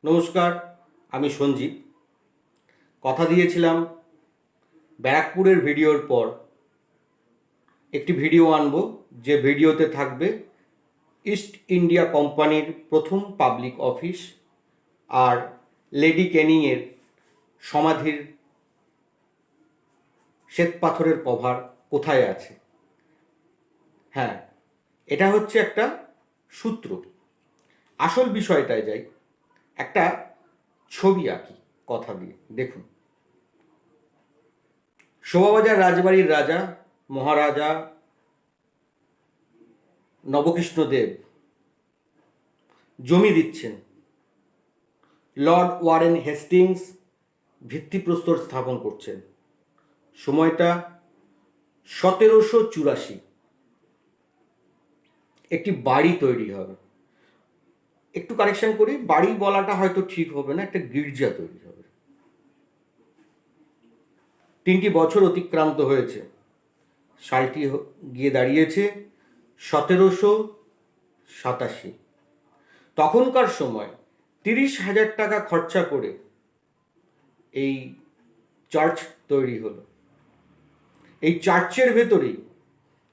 নমস্কার, আমি সঞ্জীব। কথা দিয়েছিলাম ব্যারাকপুরের ভিডিওর পর একটি ভিডিও আনব, যে ভিডিওতে থাকবে ইস্ট ইন্ডিয়া কোম্পানির প্রথম পাবলিক অফিস আর লেডি ক্যানিংয়ের সমাধির শ্বেতপাথরের কভার কোথায় আছে। হ্যাঁ, এটা হচ্ছে একটা সূত্র। আসল বিষয়টায় যাই, একটা ছবি আঁকি কথা দিয়ে। দেখুন, শোভাবাজার রাজবাড়ির রাজা মহারাজা নবকৃষ্ণদেব জমি দিচ্ছেন। লর্ড ওয়ারেন হেস্টিংস ভিত্তিপ্রস্তর স্থাপন করছেন। সময়টা 1784। একটি বাড়ি তৈরি হবে। একটু কারেকশন করি, বাড়ি বলাটা হয়তো ঠিক হবে না, একটা গির্জা তৈরি হবে। 3টি বছর অতিক্রান্ত হয়েছে। সালটি গিয়ে দাঁড়িয়েছে 1787। তখনকার সময় 30,000 টাকা খরচা করে এই চার্চ তৈরি হলো। এই চার্চের ভেতরেই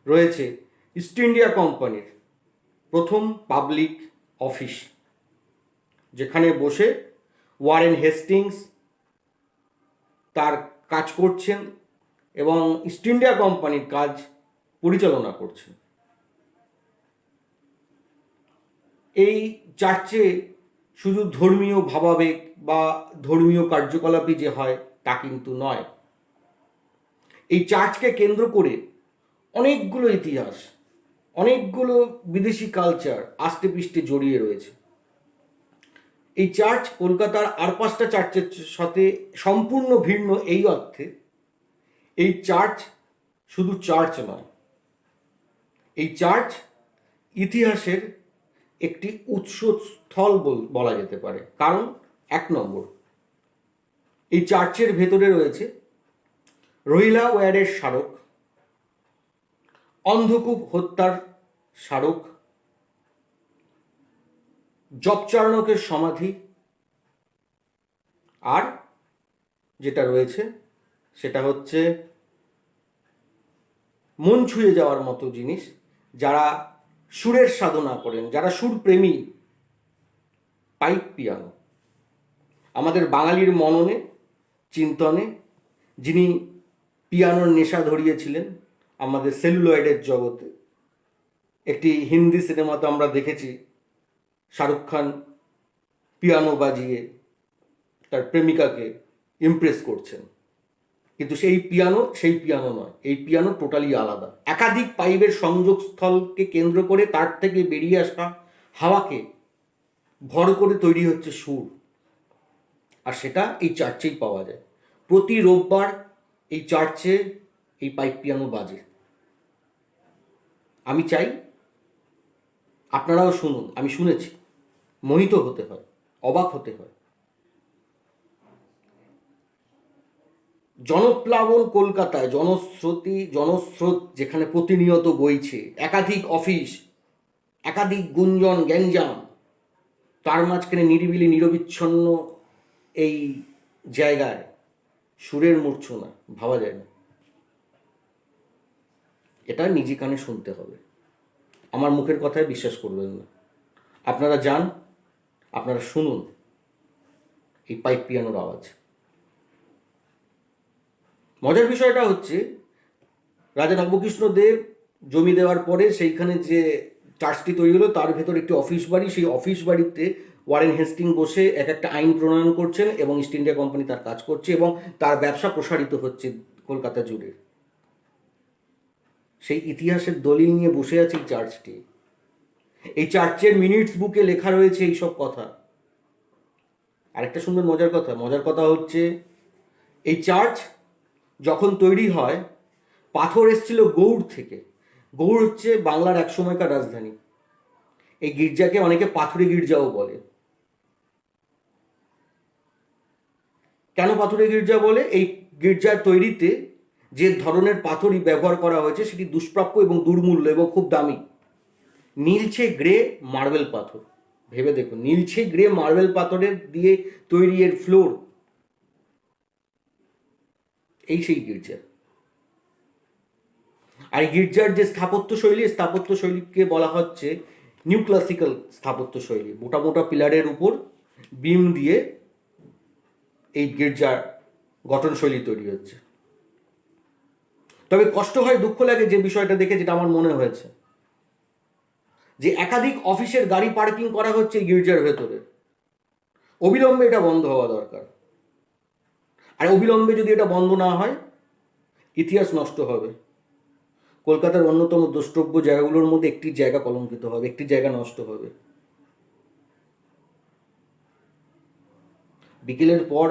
রয়েছে ইস্ট ইন্ডিয়া কোম্পানির প্রথম পাবলিক অফিস, যেখানে বসে ওয়ারেন হেস্টিংস তার কাজ করছেন এবং ইস্ট ইন্ডিয়া কোম্পানির কাজ পরিচালনা করছেন। এই চার্চে শুধু ধর্মীয় ভাবাবেগ বা ধর্মীয় কার্যকলাপই যে হয় তা কিন্তু নয়। এই চার্চকে কেন্দ্র করে অনেকগুলো ইতিহাস, অনেকগুলো বিদেশি কালচার আষ্টে পৃষ্ঠে জড়িয়ে রয়েছে। এই চার্চ কলকাতার আর 5টা চার্চের সাথে সম্পূর্ণ ভিন্ন এই অর্থে, এই চার্চ শুধু চার্চ নয়, এই চার্চ ইতিহাসের একটি উৎসস্থল বলা যেতে পারে। কারণ 1 নম্বর, এই চার্চের ভেতরে রয়েছে রহিলা ওয়ারের স্মারক, অন্ধকূপ হত্যার স্মারক, জপচার্ণকের সমাধি, আর যেটা রয়েছে সেটা হচ্ছে মন ছুঁয়ে যাওয়ার মতো জিনিস, যারা সুরের সাধনা করেন, যারা সুরপ্রেমী, পাইপ পিয়ানো। আমাদের বাঙালির মননে চিন্তনে যিনি পিয়ানোর নেশা ধরিয়েছিলেন আমাদের সেলুলয়েডের জগতে। একটি হিন্দি সিনেমাতে আমরা দেখেছি শাহরুখ খান পিয়ানো বাজিয়ে তার প্রেমিকাকে ইমপ্রেস করছেন, কিন্তু সেই পিয়ানো নয়, এই পিয়ানো টোটালি আলাদা। একাধিক পাইপের সংযোগস্থলকে কেন্দ্র করে তার থেকে বেরিয়ে আসা হাওয়াকে ভর করে তৈরি হচ্ছে সুর, আর সেটা এই চার্চেই পাওয়া যায়। প্রতি রোববার এই চার্চে এই পাইপ পিয়ানো বাজে। আমি চাই আপনারাও শুনুন। আমি শুনেছি, মোহিত হতে হয়, অবাক হতে হয়। জনপ্লাবন কলকাতায়, জনস্রোত যেখানে প্রতিনিয়ত বইছে, একাধিক অফিস, একাধিক গুঞ্জন গ্যাঞ্জাম, তার মাঝখানে নিরিবিলি নিরবিচ্ছন্ন এই জায়গায় সুরের মূর্ছনা ভাবা যায় না। এটা নিজে কানে শুনতে হবে, আমার মুখের কথায় বিশ্বাস করবেন না। আপনারা যান, আপনারা শুনুন এই পাইপ পিয়ানোর আওয়াজ। মজার বিষয়টা হচ্ছে, রাজা নবকৃষ্ণদেব জমি দেওয়ার পরে সেইখানে যে চার্চটি তৈরি হলো তার ভেতর একটি অফিস বাড়ি, সেই অফিস বাড়িতে ওয়ারেন হেস্টিং বসে একটা আইন প্রণয়ন করছেন এবং ইস্ট ইন্ডিয়া কোম্পানি তার কাজ করছে এবং তার ব্যবসা প্রসারিত হচ্ছে কলকাতা জুড়ে। সেই ইতিহাসের দলিল নিয়ে বসে আছে এই চার্চটি। এই চার্চের মিনিটস বুকে লেখা রয়েছে এইসব কথা। আরেকটা সুন্দর মজার কথা হচ্ছে, এই চার্চ যখন তৈরি হয় পাথর এসেছিল গৌড় থেকে। গৌড় হচ্ছে বাংলার এক সময়কার রাজধানী। এই গির্জাকে অনেকে পাথুরে গির্জাও বলে। কেন পাথুরে গির্জা বলে? এই গির্জার তৈরিতে যে ধরনের পাথরই ব্যবহার করা হয়েছে সেটি দুষ্প্রাপ্য এবং দুর্মূল্য এবং খুব দামি। নীলচে গ্রে মার্বেল পাথর। ভেবে দেখুন, নীলছে গ্রে মার্বেল পাথরের দিয়ে তৈরি এর ফ্লোর। এই সেই গির্জা। আর গির্জার যে স্থাপত্য শৈলীকে বলা হচ্ছে নিউ ক্লাসিক্যাল স্থাপত্য শৈলী। মোটা মোটা পিলারের উপর বিম দিয়ে এই গির্জার গঠনশৈলী তৈরি হচ্ছে। তবে কষ্ট হয়, দুঃখ লাগে যে বিষয়টা দেখে, যেটা আমার মনে হয়েছে, যে একাধিক অফিসের গাড়ি পার্কিং করা হচ্ছে এই গির্জার ভেতরে। অবিলম্বে এটা বন্ধ হওয়া দরকার। আর অবিলম্বে যদি এটা বন্ধ না হয়, ইতিহাস নষ্ট হবে। কলকাতার অন্যতম দ্রষ্টব্য জায়গাগুলোর মধ্যে একটি জায়গা কলঙ্কিত হবে, একটি জায়গা নষ্ট হবে। বিকেলের পর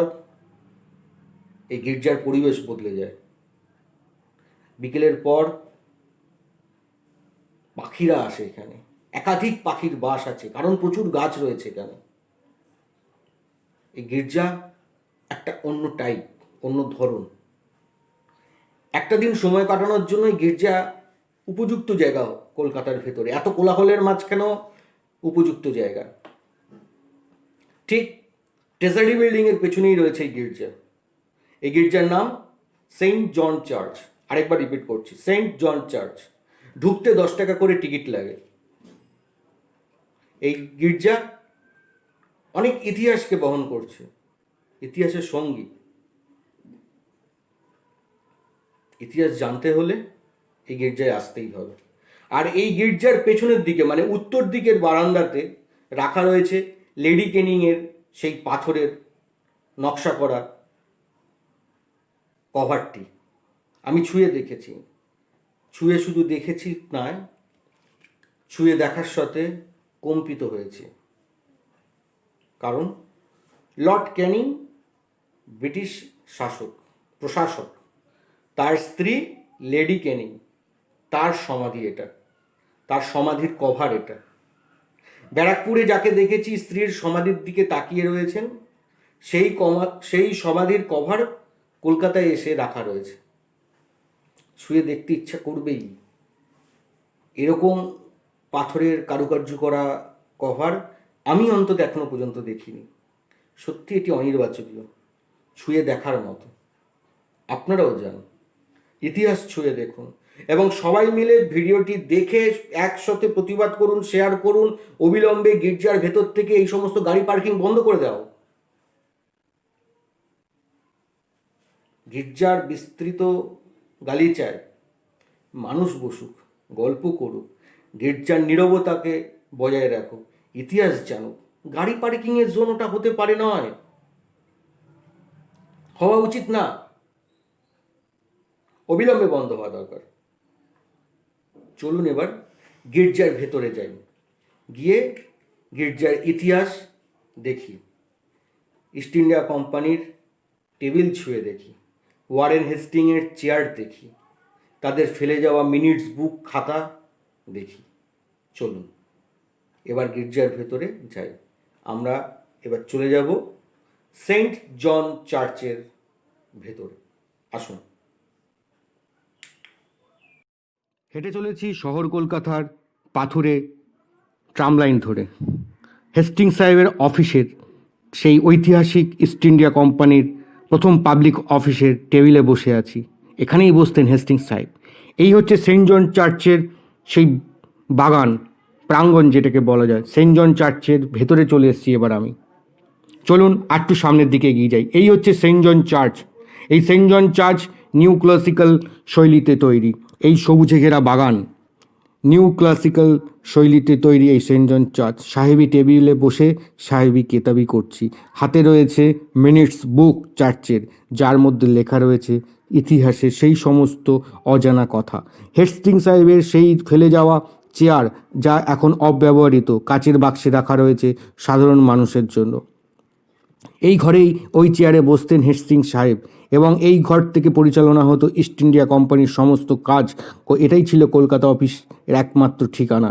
এই গির্জার পরিবেশ বদলে যায়। বিকেলের পর পাখিরা আসে এখানে, একাধিক পাখির বাস আছে, কারণ প্রচুর গাছ রয়েছে এখানে। এই গির্জা একটা অন্য টাইপ, অন্য ধরন। একটা দিন সময় কাটানোর জন্য এই গির্জা উপযুক্ত জায়গা কলকাতার ভেতরে, এত কোলাহলের মাঝখানেও উপযুক্ত জায়গা। ঠিক ট্রেজারি বিল্ডিংয়ের পেছনেই রয়েছে এই গির্জা। এই গির্জার নাম সেন্ট জন চার্চ। আরেকবার রিপিট করছি, সেন্ট জন চার্চ। ঢুকতে 10 টাকা করে টিকিট লাগে। এই গির্জা অনেক ইতিহাসকে বহন করছে, ইতিহাসের সঙ্গী। ইতিহাস জানতে হলে এই গির্জায় আসতেই হবে। আর এই গির্জার পেছনের দিকে, মানে উত্তর দিকের বারান্দাতে রাখা রয়েছে লেডি কেনিংয়ের সেই পাথরের নকশা করা কভারটি। আমি ছুঁয়ে দেখেছি, ছুঁয়ে শুধু দেখেছি নয়, ছুঁয়ে দেখার সাথে কম্পিত হয়েছে। কারণ লর্ড ক্যানিং ব্রিটিশ প্রশাসক, তার স্ত্রী লেডি ক্যানিং, তার সমাধি এটা, তার সমাধির কভার এটা। ব্যারাকপুরে যাকে দেখেছি স্ত্রীর সমাধির দিকে তাকিয়ে রয়েছেন, সেই সমাধির কভার কলকাতায় এসে রাখা রয়েছে। ছুঁয়ে দেখতে ইচ্ছা করবেই। এরকম পাথরের কারুকার্য করা কভার আমি অন্তত এখনো পর্যন্ত দেখিনি। সত্যি এটি অনির্বাচনীয়, ছুঁয়ে দেখার মতো। আপনারাও যান, ইতিহাস ছুঁয়ে দেখুন, এবং সবাই মিলে ভিডিওটি দেখে একসাথে প্রতিবাদ করুন, শেয়ার করুন। অবিলম্বে গির্জার ভেতর থেকে এই সমস্ত গাড়ি পার্কিং বন্ধ করে দাও। গির্জার বিস্তৃত গালিচায় মানুষ বসুক, গল্প করুক, গির্জার নীরবতাকে বজায় রাখো, ইতিহাস জানো। গাড়ি পার্কিংয়ের জোন ওটা হতে পারে, নয়, হওয়া উচিত না। অবিলম্বে বন্ধ হওয়া দরকার। চলুন এবার গির্জার ভেতরে যাই, গিয়ে গির্জার ইতিহাস দেখি, ইস্ট ইন্ডিয়া কোম্পানির টেবিল ছুঁয়ে দেখি, ওয়ারেন হেস্টিংয়ের চেয়ার দেখি, তাদের ফেলে যাওয়া মিনিটস বুক খাতা দেখি। চলুন এবার গির্জার ভেতরে যাই। আমরা এবার চলে যাব সেন্ট জন চার্চের ভেতরে। আসুন। হেঁটে চলেছি শহর কলকাতার পাথুরে ট্রাম লাইন ধরে, হেস্টিং সাহেবের অফিসের, সেই ঐতিহাসিক ইস্ট ইন্ডিয়া কোম্পানির প্রথম পাবলিক অফিসের টেবিলে বসে আছি। এখানেই বসতেন হেস্টিং সাহেব। এই হচ্ছে সেন্ট জন চার্চের সেই বাগান, প্রাঙ্গণ যেটাকে বলা যায়। সেন্ট জন চার্চের ভেতরে চলে এসেছি এবার আমি। চলুন একটু সামনের দিকে এগিয়ে যাই। এই হচ্ছে সেন্ট জন চার্চ। এই সেন্ট জন চার্চ নিউ ক্লাসিক্যাল শৈলীতে তৈরি। এই সবুজে ঘেরা বাগান, নিউ ক্লাসিক্যাল শৈলীতে তৈরি এই সেন্ট জন চার্চ। সাহেবি টেবিলে বসে সাহেবি কেতাবি করছি। হাতে রয়েছে মিনিটস বুক চার্চের, যার মধ্যে লেখা রয়েছে ইতিহাসের সেই সমস্ত অজানা কথা। হেস্টিং সাহেবের সেই ফেলে যাওয়া চেয়ার, যা এখন অব্যবহৃত, কাচের বাক্সে রাখা রয়েছে সাধারণ মানুষের জন্য। এই ঘরেই ওই চেয়ারে বসতেন হেস্টিং সাহেব, এবং এই ঘর থেকে পরিচালনা হতো ইস্ট ইন্ডিয়া কোম্পানির সমস্ত কাজ। এটাই ছিল কলকাতা অফিসের একমাত্র ঠিকানা।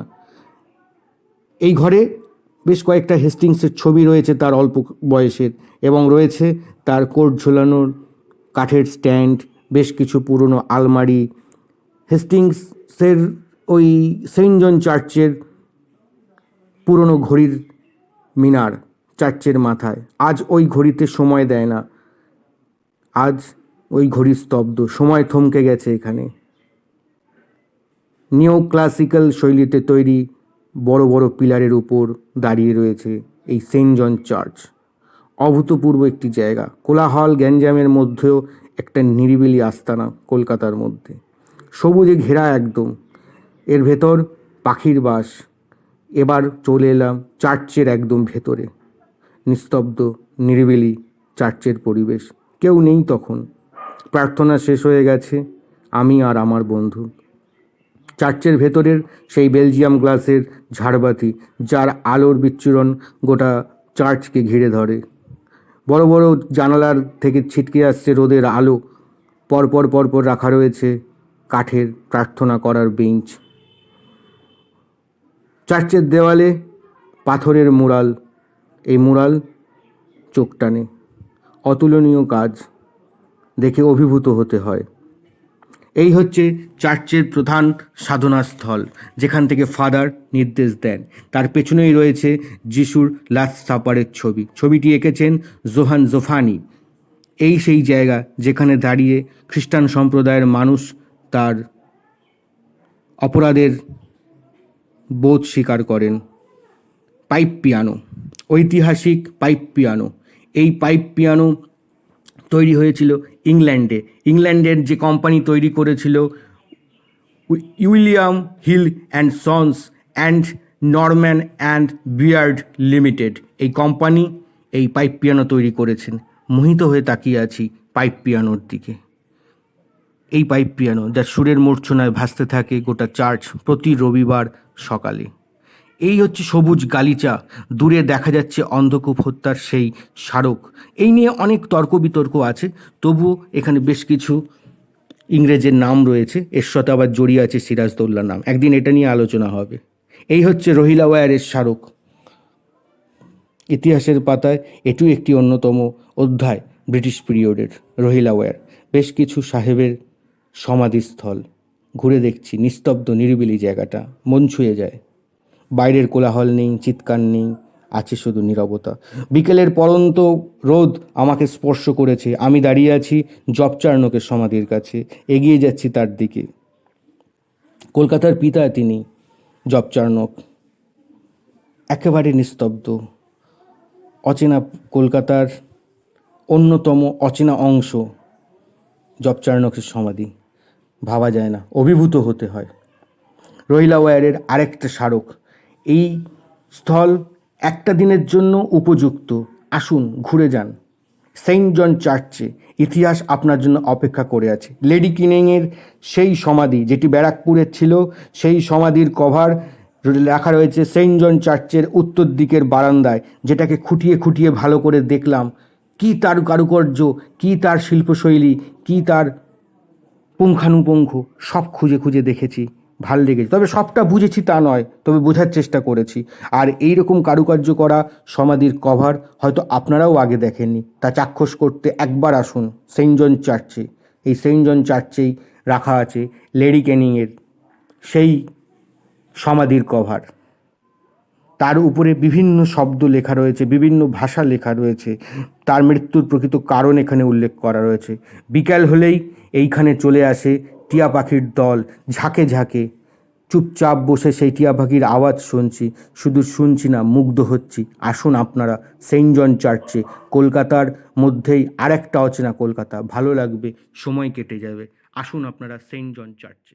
এই ঘরে বেশ কয়েকটা হেস্টিংসের ছবি রয়েছে তার অল্প বয়সের, এবং রয়েছে তার কোট ঝোলানোর কাঠের স্ট্যান্ড, বেশ কিছু পুরনো আলমারি। হেস্টিংসের ওই সেন্ট জন চার্চের পুরনো ঘড়ির মিনার চার্চের মাথায়। আজ ওই ঘড়িতে সময় দেয় না, আজ ওই ঘড়ি স্তব্ধ, সময় থমকে গেছে এখানে। নিও ক্লাসিক্যাল শৈলীতে তৈরি বড় বড় পিলারের উপর দাঁড়িয়ে রয়েছে এই সেন্ট জন চার্চ। অভূতপূর্ব একটি জায়গা, কোলাহল গ্যাঞ্জামের মধ্যেও একটা নিরিবিলি আস্তানা কলকাতার মধ্যে, সবুজে ঘেরা একদম। এর ভেতর পাখির বাস। এবার চলে এলাম চার্চের একদম ভেতরে। নিস্তব্ধ নিরিবিলি চার্চের পরিবেশ, কেউ নেই তখন। প্রার্থনা শেষ হয়ে গেছে, আমি আর আমার বন্ধু। চার্চের ভেতরের সেই বেলজিয়াম গ্লাসের ঝাড়বাতি, যার আলোর বিচ্ছুরণ গোটা চার্চকে ঘিরে ধরে। বড় বড় জানালার থেকে ছিটকে আসছে রোদের আলো। পরপর পরপর রাখা রয়েছে কাঠের প্রার্থনা করার বেঞ্চ। চার্চের দেওয়ালে পাথরের মুরাল। এই মুরাল চোখ টানে, অতুলনীয় কাজ, দেখে অভিভূত হতে হয়। এই হচ্ছে চার্চের প্রধান সাধনাস্থল, যেখান থেকে ফাদার নির্দেশ দেন। তার পেছনেই রয়েছে যিশুর লাস্ট সাপারের ছবি। ছবিটি এঁকেছেন জোহান জোফানি। এই সেই জায়গা যেখানে দাঁড়িয়ে খ্রিস্টান সম্প্রদায়ের মানুষ তার অপরাধের বোধ স্বীকার করেন। পাইপ পিয়ানো, ঐতিহাসিক পাইপ পিয়ানো। এই পাইপ পিয়ানো তৈরি হয়েছিল ইংল্যান্ডে। ইংল্যান্ডের যে কোম্পানি তৈরি করেছিল William Hill and Sons and Norman and Beard Limited, এই কোম্পানি এই পাইপ পিয়ানো তৈরি করেছেন। মোহিত হয়ে তাকিয়ে আছি পাইপ পিয়ানোর দিকে। এই পাইপ পিয়ানো যা সুরের মূর্ছনায় ভাসতে থাকে গোটা চার্চ প্রতি রবিবার সকালে। এই হচ্ছে সবুজ গালিচা, দূরে দেখা যাচ্ছে অন্ধকূপ হত্যার সেই স্মারক। এই নিয়ে অনেক তর্ক বিতর্ক আছে, তবুও এখানে বেশ কিছু ইংরেজের নাম রয়েছে, এর সাথে আবার জড়িয়ে আছে সিরাজদৌল্লার নাম। একদিন এটা নিয়ে আলোচনা হবে। এই হচ্ছে রহিলাওয়ারের স্মারক। ইতিহাসের পাতায় এটিও একটি অন্যতম অধ্যায় ব্রিটিশ পিরিয়ডের। রহিলাওয়ার বেশ কিছু সাহেবের সমাধিস্থল। ঘুরে দেখছি, নিস্তব্ধ নিরিবিলি জায়গাটা, মন ছুঁয়ে যায়। বাইরের কোলাহল নেই, চিৎকার নেই, আছে শুধু নীরবতা। বিকেলের পরন্ত রোদ আমাকে স্পর্শ করেছে। আমি দাঁড়িয়ে আছি জব চার্নকের সমাধির কাছে, এগিয়ে যাচ্ছি তার দিকে। কলকাতার পিতা তিনি, জব চার্নক। একেবারে নিস্তব্ধ, অচেনা কলকাতার অন্যতম অচেনা অংশ জব চার্নকের সমাধি। ভাবা যায় না, অভিভূত হতে হয়। রহিলাওয়ারের আরেকটা স্মারক। এই স্থল একটা দিনের জন্য উপযুক্ত, আসুন ঘুরে যান। সেন্ট জন চার্চে ইতিহাস আপনার জন্য অপেক্ষা করে আছে। লেডি কিনিংয়ের সেই সমাধি যেটি ব্যারাকপুরের ছিল, সেই সমাধির কভার রাখা রয়েছে সেন্ট জন চার্চের উত্তর দিকের বারান্দায়, যেটাকে খুঁটিয়ে খুঁটিয়ে ভালো করে দেখলাম। কী তার কারুকার্য, কী তার শিল্পশৈলী, কী তার পুঙ্খানুপুঙ্খ, সব খুঁজে খুঁজে দেখেছি, ভাল লেগেছে। তবে সবটা বুঝেছি তা নয়, তবে বোঝার চেষ্টা করেছি। আর এই রকম কারুকার্য করা সমাধির কভার হয়তো আপনারাও আগে দেখেননি, তা চাক্ষুষ করতে একবার আসুন সেন্ট জন চার্চে। এই সেন্ট জন চার্চেই রাখা আছে লেডি ক্যানিংয়ের সেই সমাধির কভার। তার উপরে বিভিন্ন শব্দ লেখা রয়েছে, বিভিন্ন ভাষা লেখা রয়েছে, তার মৃত্যুর প্রকৃত কারণ এখানে উল্লেখ করা রয়েছে। বিকাল হলেই এইখানে চলে আসে টিয়া পাখির দল, ঝাঁকে ঝাঁকে। চুপচাপ বসে সেই টিয়া পাখির আওয়াজ শুনছি, শুধু শুনছি না, মুগ্ধ হচ্ছি। আসুন আপনারা সেন্ট জন চার্চে, কলকাতার মধ্যেই আরেকটা অচেনা কলকাতা, ভালো লাগবে, সময় কেটে যাবে। আসুন আপনারা সেন্ট জন চার্চে।